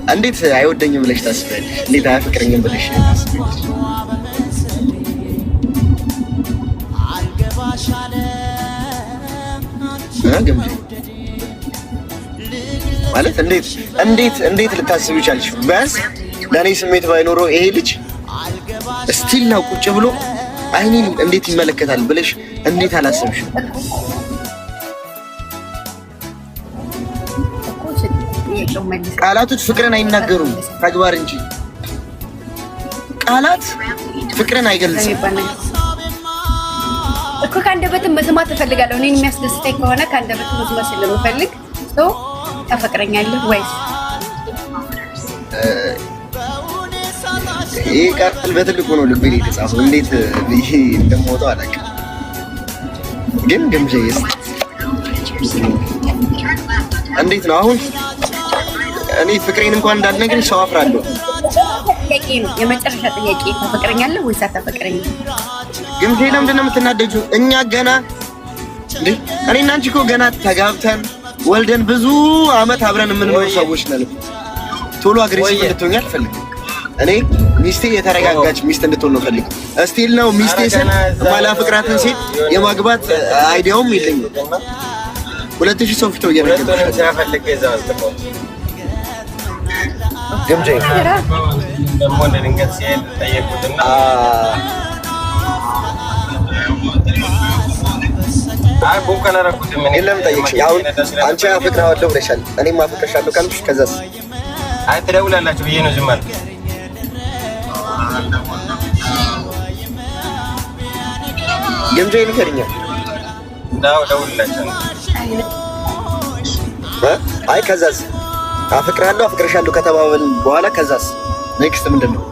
እንዴት አይወደኝም ብለሽ ታስቢያለሽ? እንዴት አያፈቅረኝም ብለሽ ታስቢያለሽ? ገምጂ ማለት እንዴት ልታስቢ ይቻልሽ? ቢያንስ ለእኔ ስሜት ባይኖረው ይሄ ልጅ ስቲል ነው ቁጭ ብሎ አይኔን እንዴት ይመለከታል ብለሽ እንዴት አላሰብሽም? ቃላቶች ፍቅርን አይናገሩም፣ ተግባር እንጂ። ቃላት ፍቅርን አይገልጽም እኮ። ከአንደበትም መስማት እፈልጋለሁ። እኔን የሚያስደስተኝ ከሆነ ከአንደበትም መስማት ስለምፈልግ ሰው ታፈቅረኛለህ ወይስ? ይሄ ቃል በትልቁ ነው ልቤ ላይ የተጻፈው። እንዴት ይሄ እንደምወጣው አላውቅም፣ ግን ግምጄስ እንዴት ነው አሁን? እኔ ፍቅሬን እንኳን እንዳልነግርሽ ሰው አፍራለሁ። የመጨረሻ ጥያቄ ታፈቅረኛለህ ወይስ አታፈቅረኝም? ግምጄ ለምንድን ነው የምትናደጂው? እኛ ገና እንዴ እኔና አንቺ እኮ ገና ተጋብተን ወልደን ብዙ አመት አብረን የምንኖር ሰዎች ነን። ቶሎ አግሬሲቭ እንድትሆኝ አልፈልግም። እኔ ሚስቴ የተረጋጋች ሚስት እንድትሆን ነው ፈልግ። እስቲል ነው ሚስቴ ስል ማላፍቅራትን ሴት የማግባት አይዲያውም የለኝም። 2000 ሰው ፊት እየነገርኩሽ ግምጄ ደግሞ ድንገት ሲሄድ ጠየቁትና አይ ቦከና ረኩት ምን የለም ጠይቅሽ። አሁን አንቺ አፍቅራለሁ ብለሻል፣ እኔም አፍቅርሻለሁ ካልኩሽ ከዛስ? አይ ትደውላላችሁ ብዬ ነው ዝም አልኩ። ግምጄ ንገሪኛ። ደውልላችሁ። አይ ከዛስ? አፍቅራለሁ አፍቅርሻለሁ ከተባባልን በኋላ ከዛስ? ኔክስት ምንድን ነው?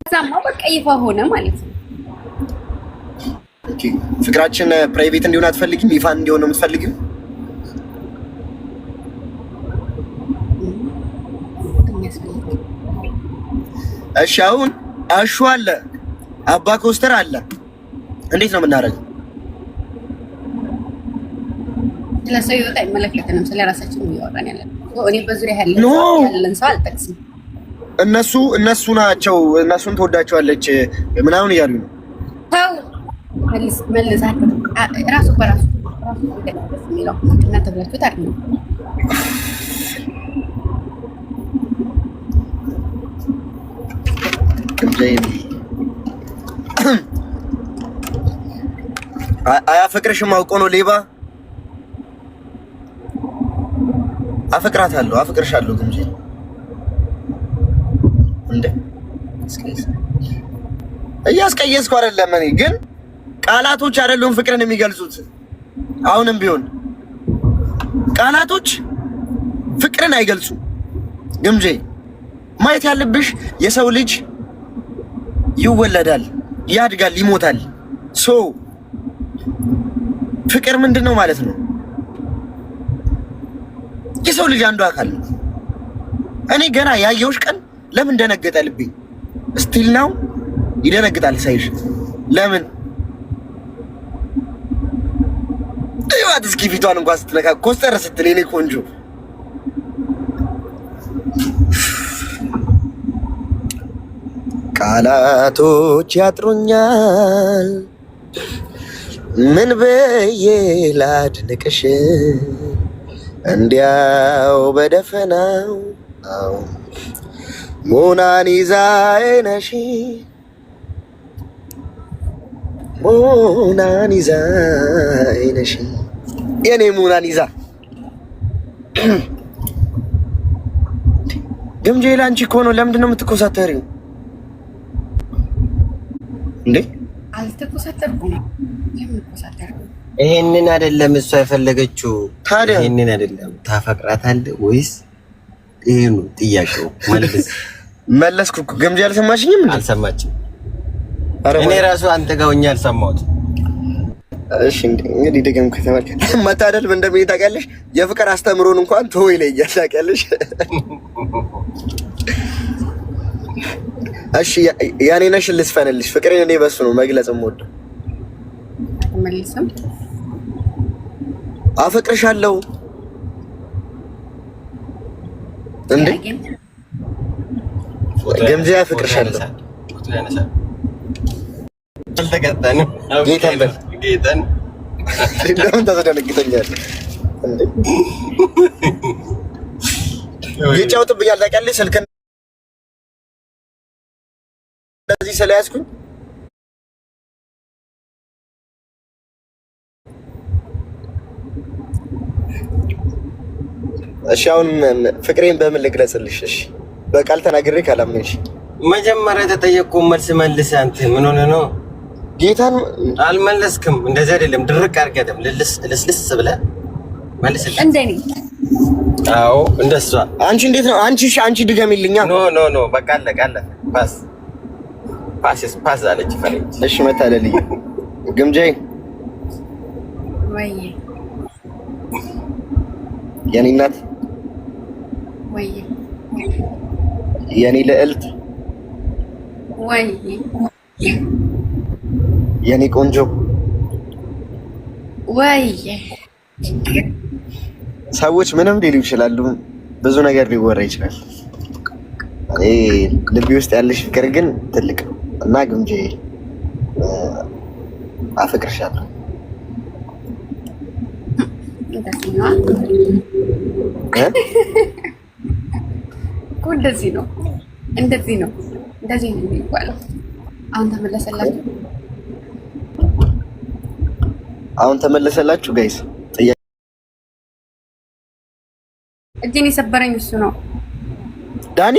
ከዛማ በቃ ይፋ ሆነ ማለት ነው። ኦኬ ፍቅራችን ፕራይቬት እንዲሆን አትፈልጊም? ይፋ እንዲሆን ነው የምትፈልጊው? እሺ አሁን አሹ አለ፣ አባ ኮስተር አለ። እንዴት ነው የምናደርገው? ስለሰው ይወጣ አይመለከተንም። ስለራሳችን ነው እያወራን ያለን። እኔ በዙሪያ ያለን ሰው አልጠቅስም። እነሱ ናቸው። እነሱን ትወዳቸዋለች ምናምን እያሉ ነው። ተው መልሳቸው። ራሱ በራሱ የሚለው እናንተ ብላችሁት አይደለም። አያፈቅርሽም አውቆ ነው ሌባ። አፈቅራታለሁ አፈቅርሻለሁ ግምጄ እንዴ እያስቀየስኩ አይደለም። እኔ ግን ቃላቶች አይደሉም ፍቅርን የሚገልጹት። አሁንም ቢሆን ቃላቶች ፍቅርን አይገልጹም ግምጄ። ማየት ያለብሽ የሰው ልጅ ይወለዳል፣ ያድጋል፣ ይሞታል። ሶ ፍቅር ምንድነው ማለት ነው? የሰው ልጅ አንዱ አካል ነው። እኔ ገና ያየሁሽ ቀን ለምን ደነገጠ ልቤ? ስቲል ነው ይደነግጣል ሳይሽ። ለምን እዩት እስኪ ፊቷን እንኳን ስትነካ ኮስተር ስትል የኔ ቆንጆ። ቃላቶች ያጥሩኛል ምን ብዬ ላድንቅሽ እንዲያው በደፈናው ሞናሊዛዬ ነሽ ሞናሊዛዬ ነሽ የኔ ሞናሊዛ። ግምጄ ላንቺ እኮ ነው። ለምንድን ነው የምትኮሳተሪው እንዴ? አልተኮሳተርኩም። ለምን ኮሳተር? ይሄንን አይደለም እሷ የፈለገችው። ታዲያ ይሄንን አይደለም። ታፈቅራታለህ ወይስ? ይሄ ነው ጥያቄው። መለስኩ እኮ ግምጄ። አልሰማሽኝም? አልሰማችም። እኔ ራሱ አንተ ጋር ሆኜ አልሰማሁት። እሺ እንግዲህ ደግሞ ከተባልክ መታደል እንደምን ታውቂያለሽ? የፍቅር አስተምሮን እንኳን ተወው ይለኛል ታውቂያለሽ። እሺ ያኔ ነሽ ልስፈንልሽ ፍቅሬን እኔ በሱ ነው መግለጽ የምወደው። መልሰም አፈቅርሻለሁ እንዴ ገምዜ አፈቅርሻለሁ አልተቀጣንም ጌታን እንደውም ተዘደነግጠኛል እንዴ ይጫውትብኛል ታውቂያለሽ ስልክ እንደዚህ ስለያዝኩኝ እሺ አሁን ፍቅሬን በምን ልግለጽልሽ? እሺ በቃል ተናግሬ ካላመንሽ መጀመሪያ ተጠየቅኩ መልስ መልስ። አንተ ምን ሆነ ነው? ጌታን አልመለስክም። እንደዚህ አይደለም ድርቅ አድርገህም ልስልስ ብለህ መልስልኝ። እንደኔ አዎ እንደሷ። አንቺ እንዴት ነው? አንቺ ድገሚልኛ። ኖ በቃ አለቀ። ፓስ አለች ፈረንጅ። እሺ መታለልኝ ግምጃዬ ወይ የኔ እናት ወይ የኔ ልዕልት ወይ የኔ ቆንጆ ወይ ሰዎች ምንም ሊሉ ይችላሉ፣ ብዙ ነገር ሊወራ ይችላል። እኔ ልቤ ውስጥ ያለሽ ፍቅር ግን ትልቅ እና ግምጃዬ አፈቅርሻለሁ። እንደዚህ ነው የሚባለው። አሁን ተመለሰላችሁ ጋይስ። እጄን የሰበረኝ እሱ ነው ዳኒ